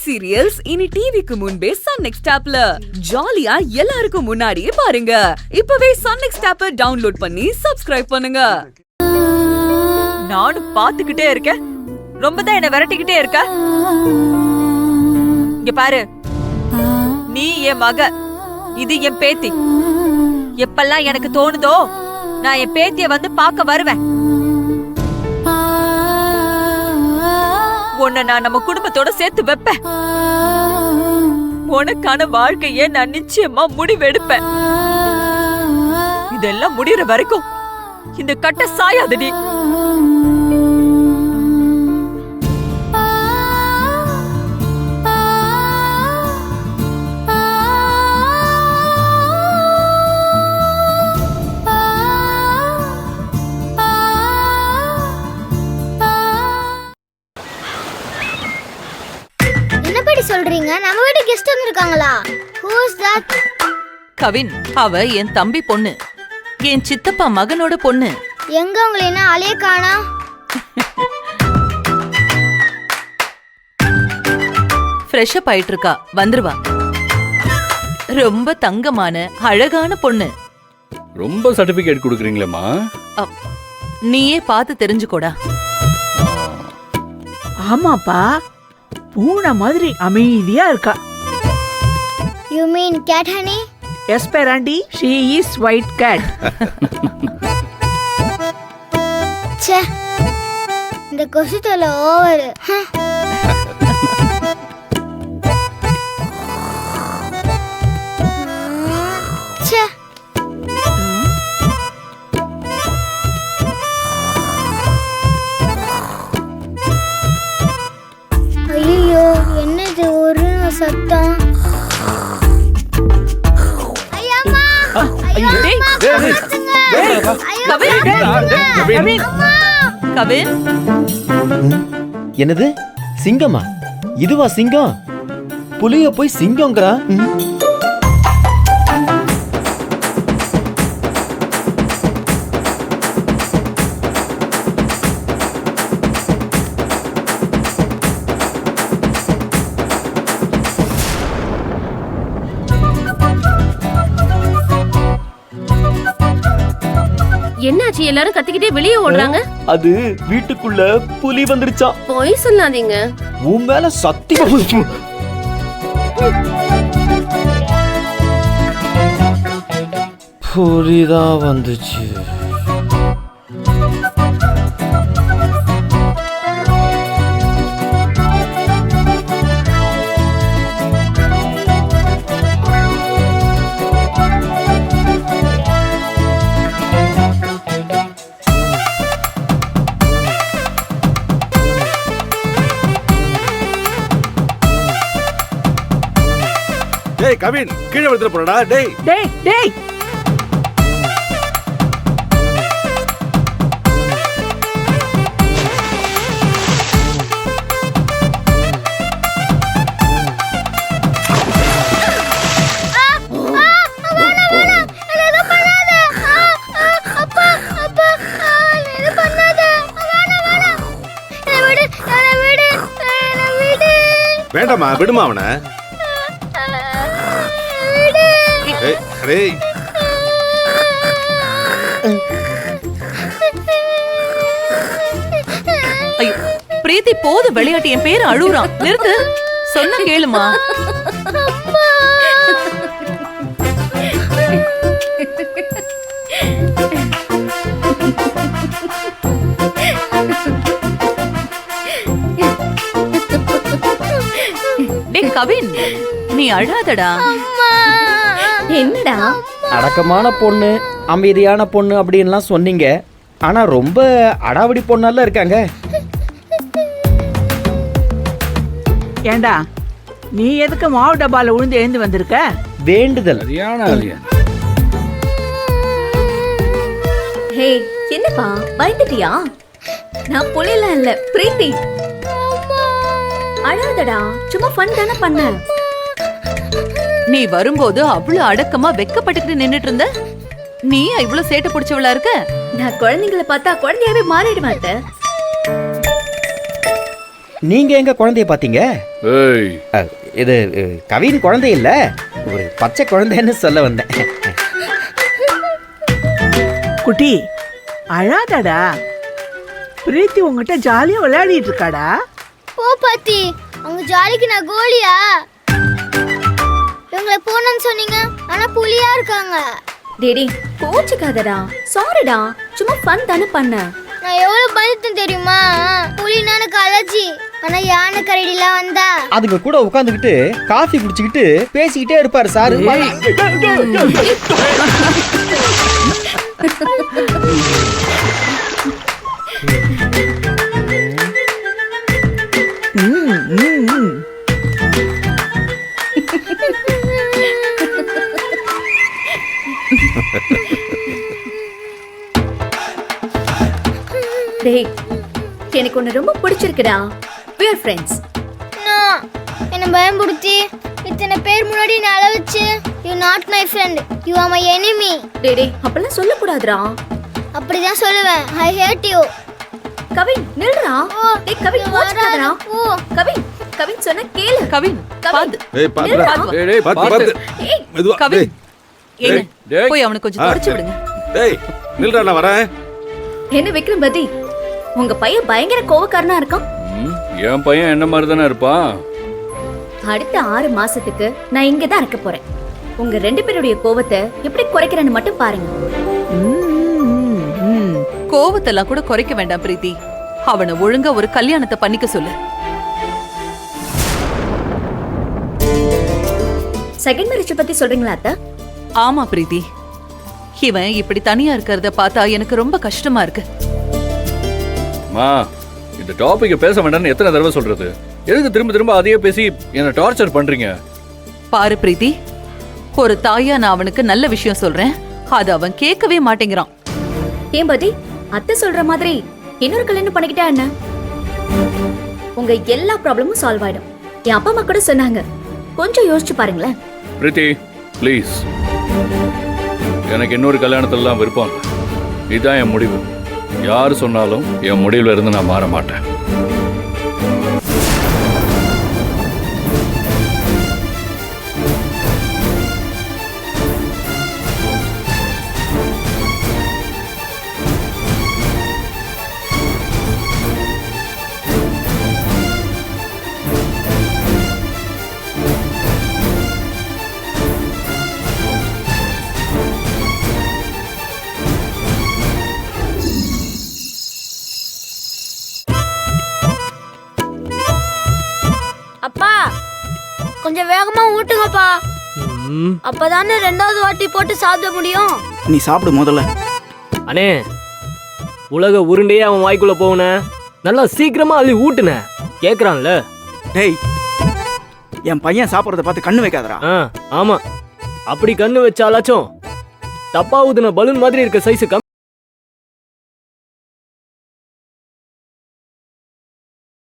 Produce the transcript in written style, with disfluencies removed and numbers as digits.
Web serials இனி டிவிக்கு முன்பே சன் நெக்ஸ்ட் ஆப்ல ஜாலியா எல்லாருக்கும் முன்னாடியே பாருங்க. இப்பவே சன் நெக்ஸ்ட் ஆப்பை டவுன்லோட் பண்ணி சப்ஸ்கிரைப் பண்ணுங்க. நானும் பாத்துக்கிட்டே இருக்கேன், ரொம்ப தான் என்ன விரட்டிக்கிட்டே இருக்க. இங்க பாரு, நீ என் மக, இது என் பேத்தி. எப்பெல்லாம் எனக்கு தோணுதோ நான் என் பேத்திய வந்து பார்க்க வருவேன். உன்னை நான் நம்ம குடும்பத்தோட சேர்த்து வைப்பேன். உனக்கான வாழ்க்கைய நான் நிச்சயமா முடிவெடுப்பேன். இதெல்லாம் முடியற வரைக்கும் இந்த கட்ட சாயாதடி. சொல்றீங்க? நம்ம வீட்டு கெஸ்ட் வந்திருக்காங்களா? Who is that? கவின், அவ என் தம்பி பொண்ணு, என் சித்தப்பா மகனோட பொண்ணு. எங்க உங்களை என்ன ஆளே காணா? ஃப்ரெஷ் அப் ஆயிட்டு இருக்கா, வந்துருவா. ரொம்ப தங்கமான அழகான பொண்ணு. ரொம்ப சர்டிபிகேட் கொடுக்குறீங்களேம்மா. நீயே பார்த்து தெரிஞ்சுக்கோடா. ஆமாப்பா, பூனை மாதிரி அமைதியா இருக்கா. You mean cat honey? Yes, Perandi. She is white cat. ச்சே, இந்த கொசு தொல்லை ஓவர். ச்சே, ஐயோ, என்னது ஒரு சத்தம்? கவின், என்னது சிங்கமா? இதுவா சிங்கம்? புலிய போய் சிங்கம்ங்கறா? என்னாச்சு? எல்லாரும் கத்திக்கிட்டே வெளியே ஓடுறாங்க. அது வீட்டுக்குள்ள புலி வந்துருச்சா. போய் சொல்லாதீங்க. உன் மேல சத்தியம். புலிதான் வந்துச்சு. டேய் கவின், கீழே விழுந்துற போறடா. டேய் டேய் டேய், வேண்டாமா, விடுமா அவனை. டேய் ஐயோ பிரீத்தி, போது விளையாட்டு. என் பேரு அழுகுறான், நிறுத்து. சொன்ன கேளுமா. டேய் கவின், நீ அழாதடா. என்னடா? அடக்கமான பொண்ணு, அமைதியான பொண்ணு அப்படின்லாம் சொன்னீங்க. ஆனா ரொம்ப அடாவடி பொண்ணெல்லாம் இருக்காங்க. ஏண்டா நீ எதுக்கு மாவு டப்பால விழுந்து எழுந்து வந்திருக்க? வேண்டுதல். சரியான ஆளியா. ஹே, என்னப்பா பயந்துட்டியா? நான் புலியெல்லாம் இல்ல, பிரீத்தி. அழாதடா, சும்மா ஃபன் தானே பண்ண. நீ வரும்போது அவ்வளவு அடக்கமா வெக்கப்பட்டுக்கிட்டு நின்னுட்டு இருந்த. நீ இவ்வளவு சேட்டை பிடிச்சவளா இருக்க? நான் குழந்தைங்களை பார்த்தா குழந்தையாவே மாறிடுவேன். நீங்க எங்க குழந்தைய பாத்தீங்க? ஏய் இது கவின் குழந்தை இல்ல, ஒரு பச்சை குழந்தைன்னு சொல்ல வந்தேன். குட்டி அழாதடா. பிரீத்தி உங்ககிட்ட ஜாலியா விளையாடிட்டு இருக்காடா. போ பாத்தி, அவங்க ஜாலிக்கு நான் கோலியா? இவங்களை போனன்னு சொன்னீங்க, ஆனா புலியா இருக்காங்க. டேடி கோச்சுக்காதடா, சாரிடா, சும்மா ஃபன் தானே பண்ண. நான் எவ்வளவு பயத்தேன் தெரியுமா? புலினா எனக்கு அலர்ஜி. ஆனா யானை கரடிலாம் வந்தா அதுங்க கூட உட்காந்துக்கிட்டு காஃபி குடிச்சுக்கிட்டு பேசிக்கிட்டே இருப்பாரு சாரு. டேய் எனக்கு ஒன்னு ரொம்ப பிடிச்சிருக்குடா. we are friends. நான் என்ன பயம்படுத்தி இத்தனை பேர் முன்னாடி நான் அழ வச்சு, you not my friend, you are my enemy. Daddy அப்பெல்லாம் சொல்லக்கூடாதுடா. அப்படிதான் சொல்லுவேன். ஐ ஹேட் யூ. கவின் நில்றா. டேய் கவின் கோச்சுக்காதடா. ஓ கவின் கவின் சொன்ன கேளு. கவின் பாத்து. ஏய் பாத்து நில்றா. டேய் டேய் பாத்து ஏய் மெதுவா கவின் ஏங்க டேய். போய் அவனுக்கு கொஞ்சம் தொடச்சு விடுங்க. டேய் நில்றா, நான் வரேன். என்ன விக்ரம் பதி, உங்க பையன் பயங்கர கோவக்காரனா இருக்கான். என் பையன் என்ன மாதிரி தானே இருப்பான். அடுத்த 6 மாசத்துக்கு நான் இங்க தான் இருக்க போறேன். உங்க 2 பேருடைய கோவத்தை எப்படி குறைக்கிறேன்னு மட்டும் பாருங்க. கோவத்தெல்லாம் கூட குறைக்க வேண்டாம் பிரீத்தி. அவனை ஒழுங்கா ஒரு கல்யாணத்தை பண்ணிக்க சொல்லு. செகண்ட் மேரேஜ் பத்தி சொல்றீங்களா அத்தை? ஆமா பிரீத்தி, இவன் இப்படி தனியா இருக்கிறத பார்த்தா எனக்கு ரொம்ப கஷ்டமா இருக்கு. மா, இந்த டாபிக்க பேச வேண்டாம்னு எத்தனை தடவை சொல்றது? எதுக்கு திரும்ப திரும்ப அதையே பேசி என்ன டார்ச்சர் பண்றீங்க? பாரு பிரீத்தி, ஒரு தாயா நான் அவனுக்கு நல்ல விஷயம் சொல்றேன், அது அவன் கேட்கவே மாட்டேங்கிறான். ஏன் பதி, அத்தை சொல்ற மாதிரி இன்னொரு கல்யாணம் பண்ணிக்கிட்டா என்ன? உங்க எல்லா ப்ராப்ளமும் சால்வ் ஆயிடும். என் அப்பா அம்மா கூட சொன்னாங்க, கொஞ்சம் யோசிச்சு பாருங்களேன். பிரீத்தி ப்ளீஸ், எனக்கு இன்னொரு கல்யாணத்துலலாம் விருப்பம் இல்லை. இதுதான் என் முடிவு. யார் சொன்னாலும் என் முடிவுல இருந்து நான் மாற மாட்டேன். அப்பா கொஞ்சம் வேகமா ஊட்டுங்கப்பா. அப்பதானே 2வது வாட்டி போட்டு சாப்பிட முடியும். நீ சாப்பிடு முதல்ல. அண்ணே, உலக உருண்டையே அவன் வாய்க்குள்ள போவன, நல்லா சீக்கிரமா அள்ளி ஊட்டுன. கேக்குறான்ல. டேய், என் பையன் சாப்பிட்றத பார்த்து கண்ணு வைக்காதடா. ஆமா, அப்படி கண்ணு வச்சாலாச்சும் தப்பா ஊதுன பலூன் மாதிரி இருக்க சைஸு